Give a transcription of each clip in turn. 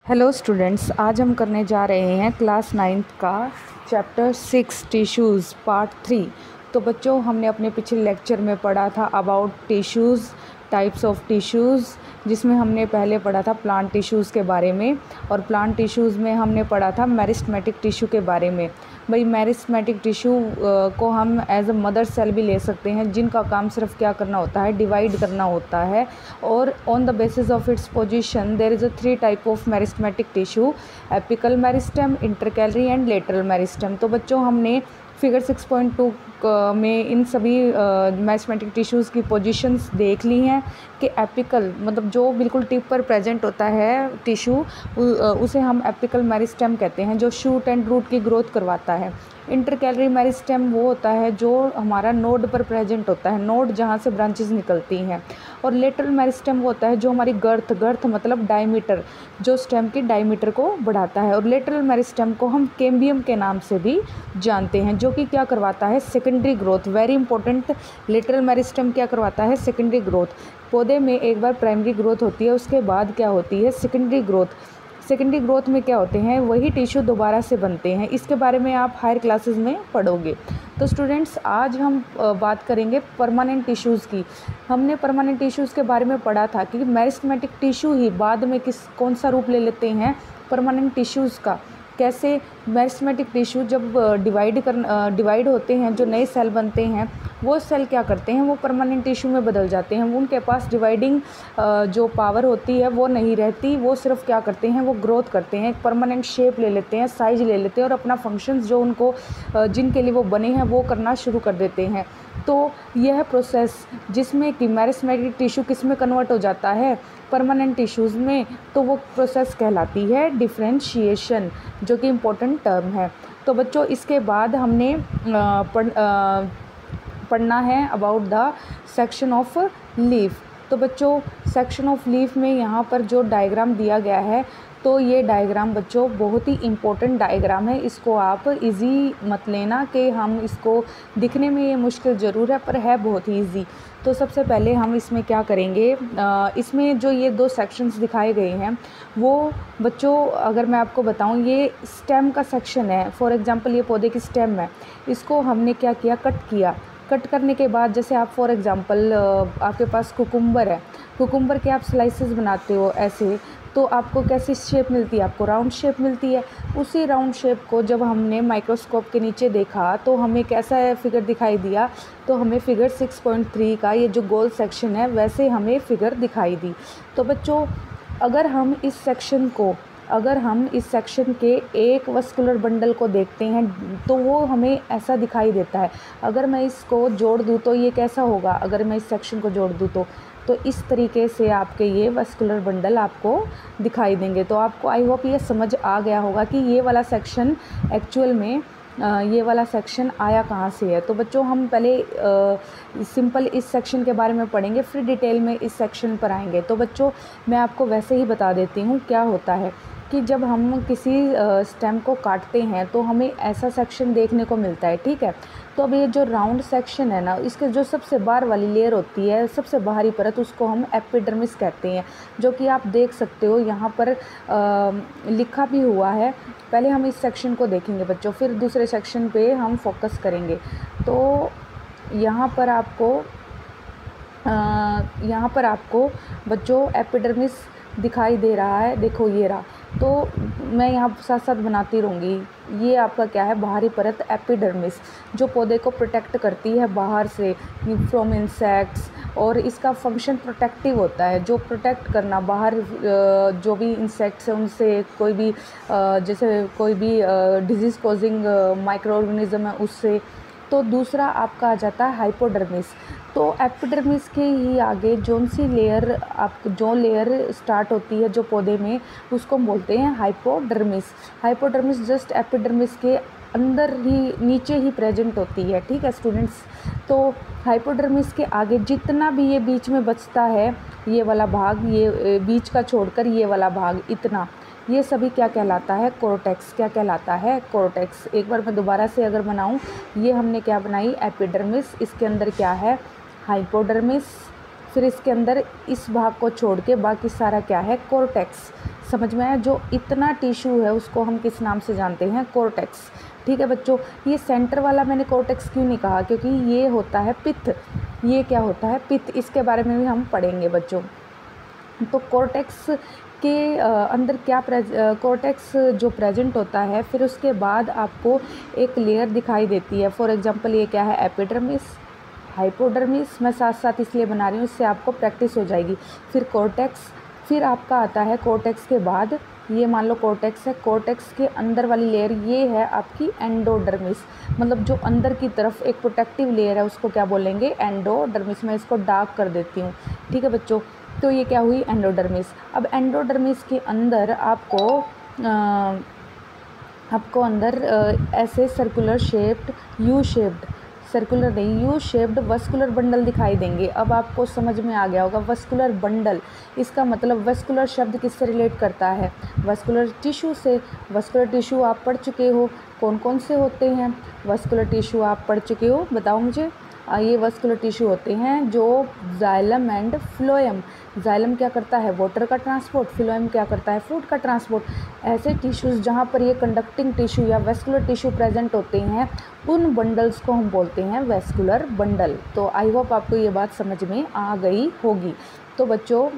Hello students, आज हम करने जा रहे हैं क्लास 9th का चैप्टर 6 टिश्यूज़ पार्ट 3। तो बच्चों, हमने अपने पिछले लेक्चर में पढ़ा था about tissues, types of tissues, जिसमें हमने पहले पढ़ा था प्लांट टिश्यूज़ के बारे में। और प्लांट टिश्यूज़ में हमने पढ़ा था मेरिस्टेमेटिक टिश्यू के बारे में। भाई, मेरिस्टेमेटिक टिश्यू को हम एज अ मदर सेल भी ले सकते हैं, जिनका काम सिर्फ क्या करना होता है, डिवाइड करना होता है। और on the basis of its position there is a 3 type of meristematic tissue: apical meristem, intercalary and lateral meristem. तो बच्चों, हमने फिगर 6.2 में इन सभी मेरिस्टेमेटिक टिश्यूज़ की पोजीशंस देख ली हैं कि एपिकल मतलब जो बिल्कुल टिप पर प्रेजेंट होता है टिश्यू, उसे हम एपिकल मेरिस्टेम कहते हैं, जो शूट एंड रूट की ग्रोथ करवाता है। इंटरकैलरी मेरिस्टेम वो होता है जो हमारा नोड पर प्रेजेंट होता है, नोड जहाँ से ब्रांचेस निकलती हैं। और लेटरल मेरिस्टेम वो होता है जो हमारी गर्थ मतलब डायमीटर, जो स्टेम की डायमीटर को बढ़ाता है। और लेटरल मेरिस्टेम को हम कैम्बियम के नाम से भी जानते हैं, जो कि क्या करवाता है, secondary growth. Very important, lateral meristem क्या करवाता है, सेकेंडरी ग्रोथ। पौधे में एक बार प्राइमरी ग्रोथ होती है, उसके बाद क्या होती है, सेकेंडरी ग्रोथ। सेकेंडरी ग्रोथ में क्या होते हैं, वही टिश्यू दोबारा से बनते हैं। इसके बारे में आप हायर क्लासेस में पढ़ोगे। तो स्टूडेंट्स, आज हम बात करेंगे परमानेंट टिश्यूज़ की। हमने परमानेंट टिश्यूज़ के बारे में पढ़ा था कि मेरिस्टेमेटिक टिश्यू ही बाद में कौन सा रूप ले लेते हैं, परमानेंट टिश्यूज़ का। कैसे मेरिस्टेमेटिक टिश्यू जब डिवाइड होते हैं, जो नए सेल बनते हैं, वो सेल क्या करते हैं, वो परमानेंट टिश्यू में बदल जाते हैं। उनके पास डिवाइडिंग जो पावर होती है वो नहीं रहती, वो सिर्फ क्या करते हैं, वो ग्रोथ करते हैं, एक परमानेंट शेप ले लेते हैं, साइज ले लेते हैं और अपना फंक्शंस जो उनको जिनके लिए वो बने हैं वो करना शुरू कर देते हैं। तो यह प्रोसेस जिसमें कि मेरिस्टेमेटिक टिश्यू किस में कन्वर्ट हो जाता है, परमानेंट टिश्यूज़ में, तो वो प्रोसेस कहलाती है डिफरेंशिएशन, जो कि इम्पोर्टेंट टर्म है। तो बच्चों, इसके बाद हमने पढ़ना है about the section of leaf. तो बच्चों, सेक्शन ऑफ लीफ में यहाँ पर जो डायग्राम दिया गया है, तो ये डायग्राम बच्चों बहुत ही इम्पोर्टेंट डायग्राम है। इसको आप इजी मत लेना कि हम इसको दिखने में ये मुश्किल ज़रूर है, पर है बहुत ही इजी। तो सबसे पहले हम इसमें क्या करेंगे, इसमें जो ये 2 सेक्शंस दिखाए गए हैं, वो बच्चों अगर मैं आपको बताऊं, ये स्टेम का सेक्शन है। फॉर एग्जांपल, ये पौधे की स्टेम है, इसको हमने क्या किया, कट किया। कट करने के बाद जैसे आप फॉर एग्जांपल आपके पास कुकुम्बर है, कुकुम्बर के आप स्लाइसेस बनाते हो ऐसे, तो आपको कैसी शेप मिलती है, आपको राउंड शेप मिलती है। उसी राउंड शेप को जब हमने माइक्रोस्कोप के नीचे देखा तो हमें कैसा फिगर दिखाई दिया, तो हमें फिगर 6.3 का ये जो गोल सेक्शन है, वैसे हमें फिगर दिखाई दी। तो बच्चों, अगर हम इस सेक्शन के एक वस्कुलर बंडल को देखते हैं तो वो हमें ऐसा दिखाई देता है। अगर मैं इसको जोड़ दूँ तो ये कैसा होगा, अगर मैं इस सेक्शन को जोड़ दूँ तो इस तरीके से आपके ये वस्कुलर बंडल आपको दिखाई देंगे। तो आपको आई होप ये समझ आ गया होगा कि ये वाला सेक्शन एक्चुअल में ये वाला सेक्शन आया कहाँ से है। तो बच्चों, हम पहले सिंपल इस सेक्शन के बारे में पढ़ेंगे, फिर डिटेल में इस सेक्शन पर आएंगे। तो बच्चों, मैं आपको वैसे ही बता देती हूँ क्या होता है कि जब हम किसी स्टेम को काटते हैं तो हमें ऐसा सेक्शन देखने को मिलता है, ठीक है। तो अब ये जो राउंड सेक्शन है ना, इसके जो सबसे बाहर वाली लेयर होती है, सबसे बाहरी परत, उसको हम एपिडर्मिस कहते हैं, जो कि आप देख सकते हो यहाँ पर लिखा भी हुआ है। पहले हम इस सेक्शन को देखेंगे बच्चों, फिर दूसरे सेक्शन पे हम फोकस करेंगे। तो यहाँ पर आपको बच्चों एपिडर्मिस दिखाई दे रहा है, देखो ये रहा। तो मैं यहाँ साथ साथ बनाती रहूँगी। ये आपका क्या है, बाहरी परत एपिडर्मिस, जो पौधे को प्रोटेक्ट करती है बाहर से फ्रॉम इंसेक्ट्स, और इसका फंक्शन प्रोटेक्टिव होता है, जो प्रोटेक्ट करना बाहर जो भी इंसेक्ट्स हैं उनसे, कोई भी जैसे कोई भी डिजीज़ कॉजिंग माइक्रो ऑर्गेनिज्म है उससे। तो दूसरा आपका आ जाता है हाइपोडर्मिस। तो एपिडर्मिस के ही आगे जो लेयर स्टार्ट होती है जो पौधे में, उसको हम बोलते हैं हाइपोडर्मिस। हाइपोडर्मिस जस्ट एपिडर्मिस के अंदर ही, नीचे ही प्रेजेंट होती है, ठीक है स्टूडेंट्स। तो हाइपोडर्मिस के आगे जितना भी ये बीच में बचता है, ये वाला भाग, ये बीच का छोड़कर ये वाला भाग, इतना, ये सभी क्या कहलाता है, कोर्टेक्स। क्या कहलाता है, कोर्टेक्स। एक बार मैं दोबारा से अगर बनाऊं, ये हमने क्या बनाई, एपिडर्मिस, इसके अंदर क्या है, हाइपोडर्मिस, फिर इसके अंदर इस भाग को छोड़ के बाकी सारा क्या है, कॉर्टेक्स। समझ में आया? जो इतना टिश्यू है उसको हम किस नाम से जानते हैं, कॉर्टेक्स। ठीक है बच्चों, ये सेंटर वाला मैंने कॉर्टेक्स क्यों नहीं कहा, क्योंकि ये होता है पित्त। ये क्या होता है, पित्त। इसके बारे में भी हम पढ़ेंगे बच्चों। तो कॉर्टेक्स के अंदर क्या कॉर्टेक्स जो प्रेजेंट होता है, फिर उसके बाद आपको एक लेयर दिखाई देती है। फॉर एग्जांपल ये क्या है, एपिडर्मिस, हाइपोडर्मिस। मैं साथ साथ इसलिए बना रही हूँ, इससे आपको प्रैक्टिस हो जाएगी। फिर कॉर्टेक्स, फिर आपका आता है कॉर्टेक्स के बाद, ये मान लो कॉर्टेक्स है, कॉर्टेक्स के अंदर वाली लेयर ये है आपकी एंडोडर्मिस। मतलब जो अंदर की तरफ एक प्रोटेक्टिव लेयर है उसको क्या बोलेंगे, एंडोडर्मिस। मैं इसको डार्क कर देती हूँ। ठीक है बच्चों, तो ये क्या हुई, एंडोडर्मिस। अब एंडोडर्मिस के अंदर आपको अंदर ऐसे circular shaped, U shaped, circular नहीं, यू शेप्ड वस्कुलर बंडल दिखाई देंगे। अब आपको समझ में आ गया होगा वस्कुलर बंडल, इसका मतलब वस्कुलर शब्द किससे रिलेट करता है, वस्कुलर टिश्यू से। वस्कुलर टिश्यू आप पढ़ चुके हो, कौन कौन से होते हैं वस्कुलर टिश्यू, आप पढ़ चुके हो, बताओ मुझे। ये वस्कुलर टिश्यू होते हैं जो जाइलम एंड फ्लोएम। जाइलम क्या करता है, वाटर का ट्रांसपोर्ट, फ्लोएम क्या करता है, फूड का ट्रांसपोर्ट। ऐसे टिश्यूज़ जहाँ पर ये कंडक्टिंग टिश्यू या वेस्कुलर टिश्यू प्रेजेंट होते हैं, उन बंडल्स को हम बोलते हैं वेस्कुलर बंडल। तो आई होप आपको ये बात समझ में आ गई होगी। तो बच्चों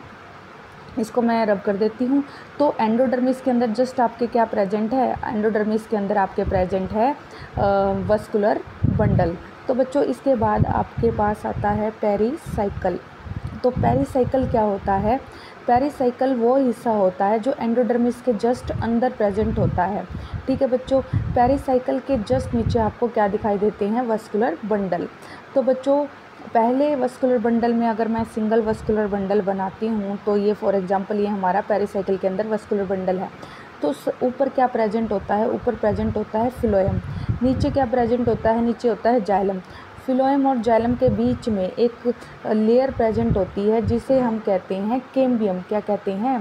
इसको मैं रब कर देती हूँ। तो एंडोडर्मिस के अंदर जस्ट आपके क्या प्रेजेंट है, एंडोडर्मिस के अंदर आपके प्रेजेंट है वस्कुलर बंडल। तो बच्चों इसके बाद आपके पास आता है पेरीसाइकल। तो पेरीसाइकल क्या होता है, पेरीसाइकल वो हिस्सा होता है जो एंडोडर्मिस के जस्ट अंदर प्रेजेंट होता है। ठीक है बच्चों, पेरीसाइकल के जस्ट नीचे आपको क्या दिखाई देते हैं, वस्कुलर बंडल। तो बच्चों पहले वस्कुलर बंडल में अगर मैं सिंगल वस्कुलर बंडल बनाती हूँ, तो ये फॉर एग्जांपल ये हमारा पेरीसाइकल के अंदर वस्कुलर बंडल है। तो ऊपर क्या प्रेजेंट होता है, ऊपर प्रेजेंट होता है फ्लोएम। नीचे क्या प्रेजेंट होता है, नीचे होता है जाइलम। फ्लोएम और जाइलम के बीच में एक लेयर प्रेजेंट होती है जिसे हम कहते हैं केम्बियम। क्या कहते हैं,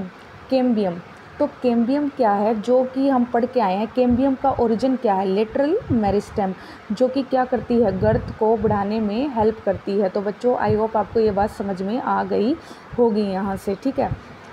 केम्बियम। तो केम्बियम क्या है, जो कि हम पढ़ के आए हैं, केम्बियम का ओरिजिन क्या है, लेटरल मेरिस्टेम, जो कि क्या करती है, गर्थ को बढ़ाने में हेल्प करती है। तो बच्चों आई होप आपको ये बात समझ में आ गई होगी यहाँ से। ठीक है,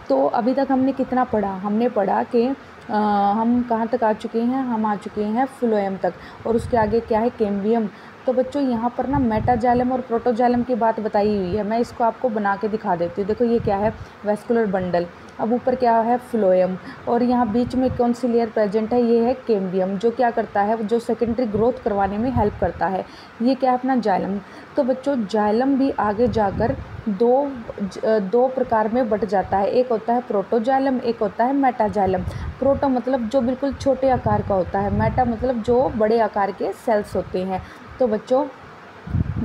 तो अभी तक हमने कितना पढ़ा, हमने पढ़ा कि हम कहाँ तक आ चुके हैं, हम आ चुके हैं फ्लोएम तक, और उसके आगे क्या है, केम्बियम। तो बच्चों यहाँ पर ना मेटाजाइलम और प्रोटोजाइलम की बात बताई हुई है, मैं इसको आपको बना के दिखा देती हूँ। देखो ये क्या है, वेस्कुलर बंडल। अब ऊपर क्या है, फ्लोएम, और यहाँ बीच में कौन सी लेयर प्रेजेंट है, ये है केम्बियम, जो क्या करता है, जो सेकेंडरी ग्रोथ करवाने में हेल्प करता है। ये क्या है, अपना जाइलम। तो बच्चों जाइलम भी आगे जाकर दो प्रकार में बट जाता है, एक होता है प्रोटोजाइलम, एक होता है मेटाजाइलम। प्रोटो मतलब जो बिल्कुल छोटे आकार का होता है, मेटा मतलब जो बड़े आकार के सेल्स होते हैं। तो बच्चों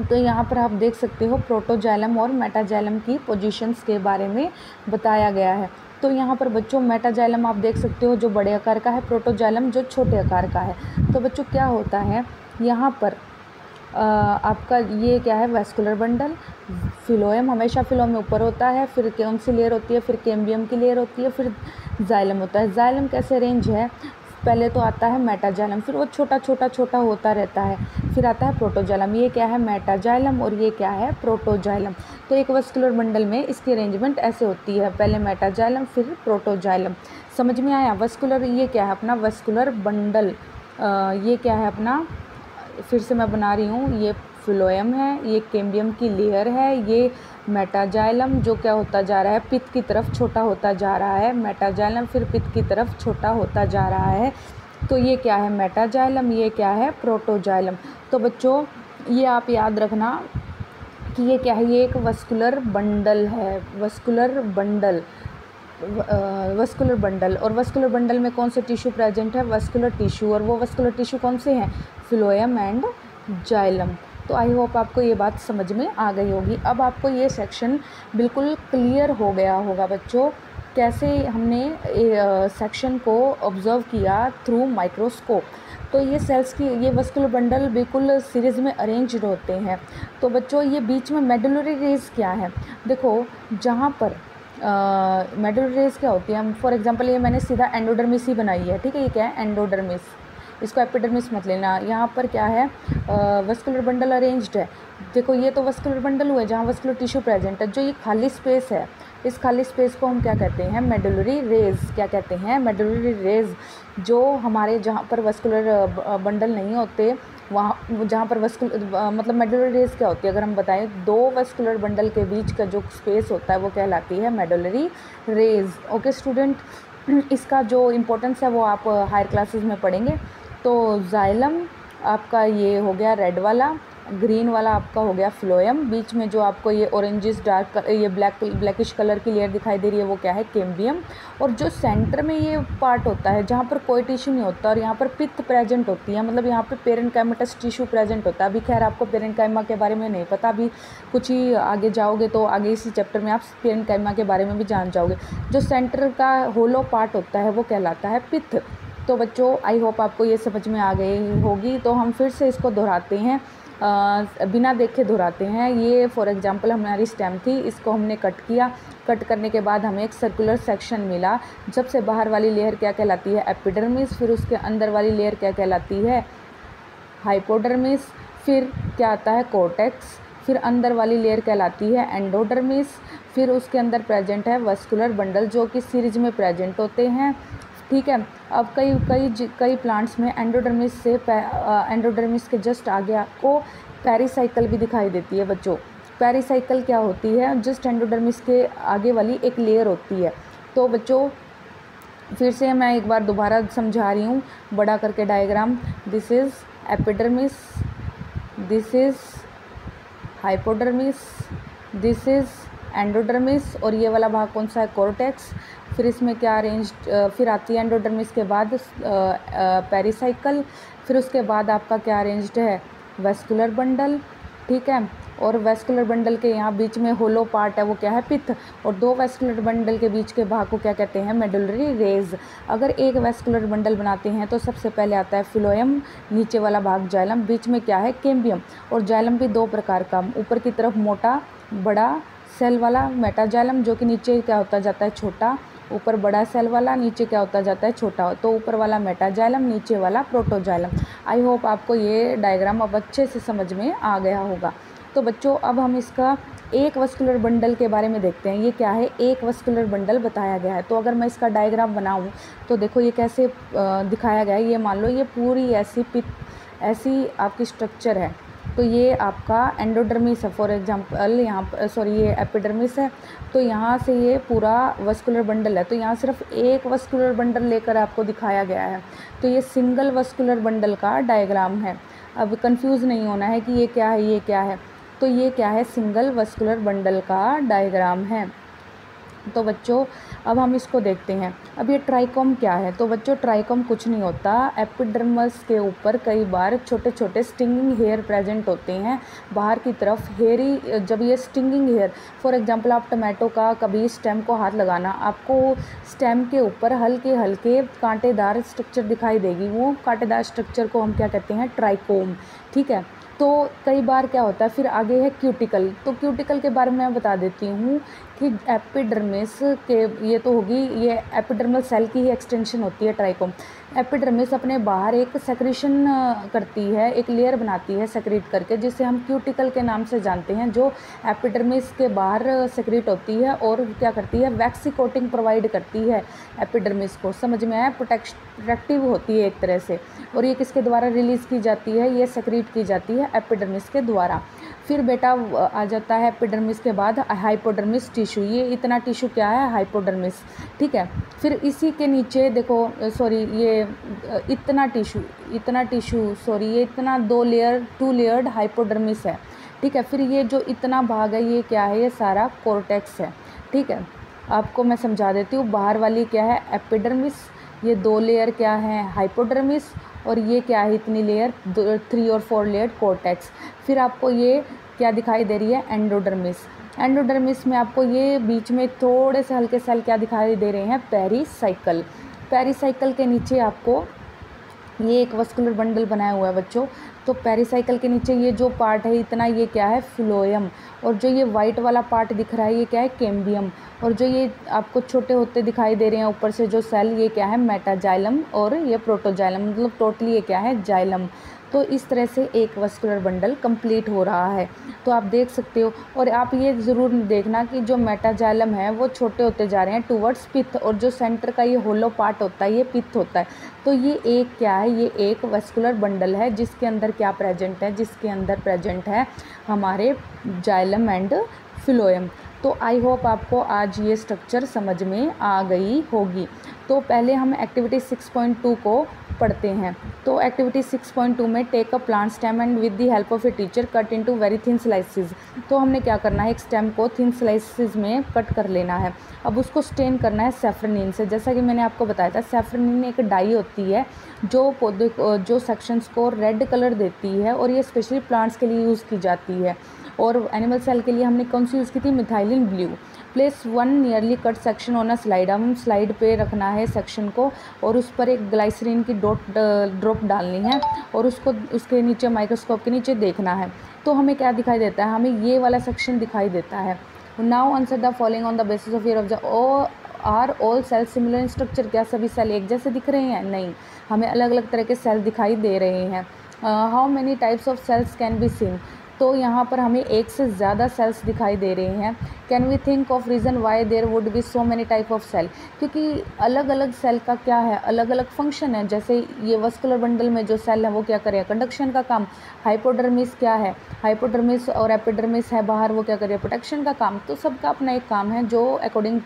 तो यहाँ पर आप देख सकते हो प्रोटोजाइलम और मेटाजाइलम की पोजीशंस के बारे में बताया गया है। तो यहाँ पर बच्चों मेटाजाइलम आप देख सकते हो जो बड़े आकार का है, प्रोटोजाइलम जो छोटे आकार का है। तो बच्चों क्या होता है यहाँ पर आपका ये क्या है, वेस्कुलर बंडल। फिलोएम, हमेशा फिलोएम में ऊपर होता है, फिर कौन सी लेयर होती है, फिर केम्बियम की लेयर होती है, फिर जाइलम होता है। जाइलम कैसे अरेंज है, पहले तो आता है मेटाजाइलम, फिर वो छोटा छोटा छोटा होता रहता है, फिर आता है प्रोटोजाइलम। ये क्या है, मेटाजाइलम, और ये क्या है, प्रोटोजाइलम। तो एक वस्कुलर बंडल में इसकी अरेंजमेंट ऐसे होती है, पहले मेटाजाइलम फिर प्रोटोजाइलम। समझ में आया, वस्कुलर ये क्या है, अपना वस्कुलर बंडल। ये क्या है अपना, फिर से मैं बना रही हूँ, ये फ्लोएम है, ये केम्बियम की लेयर है, ये मेटाजाइलम जो क्या होता जा रहा है, पित्त की तरफ छोटा होता जा रहा है, मेटाजाइलम फिर पित्त की तरफ छोटा होता जा रहा है। तो ये क्या है, मेटाजाइलम, ये क्या है, प्रोटोजाइलम। तो बच्चों ये आप याद रखना कि ये क्या है, ये एक वस्कुलर बंडल है, वस्कुलर बंडल, वस्कुलर बंडल। और वस्कुलर बंडल में कौन से टिश्यू प्रेजेंट है, वस्कुलर टिश्यू, और वो वस्कुलर टिश्यू कौन से हैं, फ्लोएम एंड जाइलम। तो आई होप आपको ये बात समझ में आ गई होगी। अब आपको ये सेक्शन बिल्कुल क्लियर हो गया होगा बच्चों, कैसे हमने सेक्शन को ऑब्ज़र्व किया थ्रू माइक्रोस्कोप। तो ये सेल्स की, ये वस्कुलर बंडल बिल्कुल सीरीज़ में अरेंज्ड होते हैं। तो बच्चों ये बीच में मेडुलरी रेज क्या है, देखो जहाँ पर मेडुलरी रेज क्या होती है, फॉर एग्जांपल ये मैंने सीधा एंडोडर्मिस ही बनाई है, ठीक है, ये क्या है, एंडोडर्मिस। इसको एपिडर्मिस मत लेना। यहाँ पर क्या है, वस्कुलर बंडल अरेंज्ड है। देखो ये तो वस्कुलर बंडल हुआ है जहाँ वस्कुलर टिश्यू प्रेजेंट है। जो ये खाली स्पेस है, इस खाली स्पेस को हम क्या कहते हैं, मेडुलरी रेज। क्या कहते हैं, मेडुलरी रेज। जो हमारे जहाँ पर वस्कुलर बंडल नहीं होते वहाँ, जहाँ पर मतलब मेडुलरी रेज क्या होती है, अगर हम बताएं, दो वस्कुलर बंडल के बीच का जो स्पेस होता है वो कहलाती है मेडुलरी रेज। ओके स्टूडेंट, इसका जो इम्पोर्टेंस है वो आप हायर क्लासेस में पढ़ेंगे। तो जाइलम आपका ये हो गया रेड वाला, ग्रीन वाला आपका हो गया फ्लोएम, बीच में जो आपको ये ऑरेंजिस डार्क, ये ब्लैकिश कलर की लेयर दिखाई दे रही है वो क्या है, कैम्बियम। और जो सेंटर में ये पार्ट होता है जहाँ पर कोई टिश्यू नहीं होता और यहाँ पर पित्त प्रेजेंट होती है, मतलब यहाँ पे पेरेन्काइमेटस टिश्यू प्रेजेंट होता है। अभी खैर आपको पेरेन्काइमा के बारे में नहीं पता, अभी कुछ ही आगे जाओगे तो आगे इसी चैप्टर में आप पेरेन्काइमा के बारे में भी जान जाओगे। जो सेंटर का होलो पार्ट होता है वो कहलाता है पित्त। तो बच्चों आई होप आपको ये समझ में आ गई होगी। तो हम फिर से इसको दोहराते हैं, बिना देखे दोहराते हैं। ये फॉर एग्जांपल हमारी स्टेम थी, इसको हमने कट किया। कट करने के बाद हमें एक सर्कुलर सेक्शन मिला। सबसे बाहर वाली लेयर क्या कहलाती है, एपिडर्मिस। फिर उसके अंदर वाली लेयर क्या कहलाती है, हाइपोडर्मिस। फिर क्या आता है, कोर्टेक्स। फिर अंदर वाली लेयर कहलाती है एंडोडर्मिस। फिर उसके अंदर प्रेजेंट है वस्कुलर बंडल जो कि सीरीज में प्रेजेंट होते हैं। ठीक है, अब कई प्लांट्स में एंडोडर्मिस के जस्ट आगे आपको पेरिसाइकल भी दिखाई देती है बच्चों। पेरिसाइकल क्या होती है, जस्ट एंडोडर्मिस के आगे वाली एक लेयर होती है। तो बच्चों फिर से मैं एक बार दोबारा समझा रही हूँ बड़ा करके diagram. This is epidermis, this is hypodermis, this is endodermis, और ये वाला भाग कौन सा है, कोर्टेक्स। फिर इसमें क्या फिर आती है एंडोडर्मिस के बाद पेरिसाइकल। फिर उसके बाद आपका क्या अरेंज्ड है, वेस्कुलर बंडल। ठीक है, और वेस्कुलर बंडल के यहाँ बीच में होलो पार्ट है वो क्या है, पित्त। और दो वेस्कुलर बंडल के बीच के भाग को क्या कहते हैं, मेडुलरी रेज। अगर एक वेस्कुलर बंडल बनाते हैं तो सबसे पहले आता है फिलोएम, नीचे वाला भाग जाइलम, बीच में क्या है, कैम्बियम। और जाइलम भी दो प्रकार का, ऊपर की तरफ मोटा बड़ा सेल वाला मेटाजाइलम, जो कि नीचे क्या होता जाता है, छोटा। ऊपर बड़ा सेल वाला, नीचे क्या होता जाता है, छोटा। तो ऊपर वाला मेटाजाइलम, नीचे वाला प्रोटोजाइलम। आई होप आपको ये डायग्राम अब अच्छे से समझ में आ गया होगा। तो बच्चों अब हम इसका एक वस्कुलर बंडल के बारे में देखते हैं। ये क्या है, एक वस्कुलर बंडल बताया गया है। तो अगर मैं इसका डायग्राम बनाऊं तो देखो ये कैसे दिखाया गया है। ये मान लो ये पूरी ऐसी आपकी स्ट्रक्चर है। तो ये आपका एंडोडर्मिस है फॉर एग्जांपल, यहाँ पर सॉरी ये एपिडर्मिस है। तो यहाँ से ये पूरा वस्कुलर बंडल है। तो यहाँ सिर्फ एक वस्कुलर बंडल लेकर आपको दिखाया गया है। तो ये सिंगल वस्कुलर बंडल का डायग्राम है। अब कंफ्यूज नहीं होना है कि ये क्या है, ये क्या है। तो ये क्या है, सिंगल वस्कुलर बंडल का डायग्राम है। तो बच्चों अब हम इसको देखते हैं। अब ये ट्राइकोम क्या है, तो बच्चों ट्राइकोम कुछ नहीं होता। एपिडर्मिस के ऊपर कई बार छोटे छोटे स्टिंगिंग हेयर प्रेजेंट होते हैं बाहर की तरफ, हेयरी। जब ये स्टिंगिंग हेयर, फॉर एग्जांपल आप टमाटो का कभी स्टेम को हाथ लगाना, आपको स्टेम के ऊपर हल्के हल्के कांटेदार स्ट्रक्चर दिखाई देगी। वो कांटेदार स्ट्रक्चर को हम क्या कहते हैं, ट्राइकोम। ठीक है, तो कई बार क्या होता है, फिर आगे है क्यूटिकल। तो क्यूटिकल के बारे में मैं बता देती हूँ कि एपिडर्मिस के, ये तो होगी, ये एपिडर्मल सेल की ही एक्सटेंशन होती है ट्राइकोम। एपिडर्मिस अपने बाहर एक सेक्रेशन करती है, एक लेयर बनाती है सेक्रेट करके, जिसे हम क्यूटिकल के नाम से जानते हैं, जो एपिडर्मिस के बाहर सेक्रेट होती है और क्या करती है, वैक्सी कोटिंग प्रोवाइड करती है एपिडर्मिस को। समझ में आया, प्रोटेक्टिव होती है एक तरह से। और ये किसके द्वारा रिलीज़ की जाती है, ये सेक्रेट की जाती है एपिडर्मिस के द्वारा। फिर बेटा आ जाता है एपिडर्मिस के बाद हाइपोडर्मिस टिश्यू। ये इतना टिश्यू क्या है, हाइपोडर्मिस। ठीक है, फिर इसी के नीचे देखो, सॉरी ये इतना टिश्यू सॉरी ये इतना टू लेयर्ड हाइपोडर्मिस है। ठीक है, फिर ये जो इतना भाग है ये क्या है, ये सारा कोर्टेक्स है। ठीक है, आपको मैं समझा देती हूँ। बाहर वाली क्या है, एपिडर्मिस, ये 2 लेयर क्या है, हाइपोडर्मिस, और ये क्या है, इतनी लेयर 3 और 4 लेयर कोर्टेक्स। फिर आपको ये क्या दिखाई दे रही है, एंडोडर्मिस। एंडोडर्मिस में आपको ये बीच में थोड़े से हल्के सेल क्या दिखाई दे रहे हैं, पेरिसाइकल। पेरिसाइकल के नीचे आपको ये एक वस्कुलर बंडल बनाया हुआ है बच्चों। तो पेरिसाइकिल के नीचे ये जो पार्ट है इतना, ये क्या है, फ्लोएम। और जो ये वाइट वाला पार्ट दिख रहा है ये क्या है, कैम्बियम। और जो ये आपको छोटे होते दिखाई दे रहे हैं ऊपर से जो सेल, ये क्या है, मेटाजाइलम। और ये प्रोटोजाइलम, मतलब टोटली ये क्या है, जाइलम। तो इस तरह से एक वस्कुलर बंडल कंप्लीट हो रहा है। तो आप देख सकते हो। और आप ये ज़रूर देखना कि जो मेटाजाइलम है वो छोटे होते जा रहे हैं टूवर्ड्स पिथ, और जो सेंटर का ये होलो पार्ट होता है ये पिथ होता है। तो ये एक क्या है, ये एक वस्कुलर बंडल है जिसके अंदर क्या प्रेजेंट है, जिसके अंदर प्रेजेंट है हमारे जाइलम एंड फिलोएम। तो आई होप आपको आज ये स्ट्रक्चर समझ में आ गई होगी। तो पहले हम एक्टिविटी 6.2 को पढ़ते हैं। तो एक्टिविटी 6.2 में take a plant stem and with the help of a teacher cut into very thin slices. तो हमने क्या करना है, एक स्टेम को थिन स्लाइसिस में कट कर लेना है। अब उसको स्टेन करना है सैफरनिन से। जैसा कि मैंने आपको बताया था, सैफरनिन एक डाई होती है जो पौधे जो सेक्शंस को रेड कलर देती है, और ये स्पेशली प्लांट्स के लिए यूज़ की जाती है। और एनिमल सेल के लिए हमने कौन सी यूज़ की थी, methylene blue. Place one nearly cut section on a slide. हम स्लाइड पे रखना है सेक्शन को, और उस पर एक ग्लाइसरीन की ड्रॉप डालनी है, और उसको उसके नीचे माइक्रोस्कोप के नीचे देखना है। तो हमें क्या दिखाई देता है, हमें ये वाला सेक्शन दिखाई देता है। Now answer the following on the basis of your observe. Are all cell similar in structure. क्या सभी सेल एक जैसे दिख रहे हैं? नहीं, हमें अलग अलग तरह के सेल दिखाई दे रहे हैं। How many types of cells can be seen. तो यहाँ पर हमें एक से ज़्यादा सेल्स दिखाई दे रहे हैं। Can we think of reason why there would be so many type of cell. क्योंकि अलग अलग सेल का क्या है, अलग अलग फंक्शन है। जैसे ये वस्कुलर बंडल में जो सेल है वो क्या करे, कंडक्शन का काम। हाइपोडर्मिस क्या है, हाइपोडर्मिस और एपिडर्मिस है बाहर, वो क्या करे, प्रोटेक्शन का काम। तो सबका अपना एक काम है जो according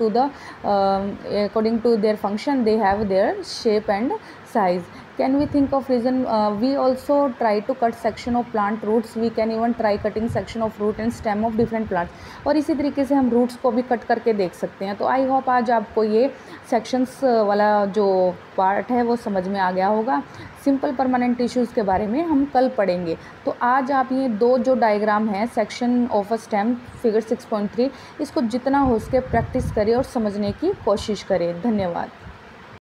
to their function they have their shape and size. Can we think of reason we also try to cut section of plant roots. We can even try cutting section of root and stem of different plants. और इसी तरीके से हम roots को भी cut करके देख सकते हैं। तो आई होप आज आपको ये सेक्शंस वाला जो पार्ट है वो समझ में आ गया होगा। सिंपल परमानेंट टिश्यूज़ के बारे में हम कल पढ़ेंगे। तो आज आप ये दो जो डायग्राम है section of a stem figure 6.3, इसको जितना हो सके प्रैक्टिस करें और समझने की कोशिश करें। धन्यवाद।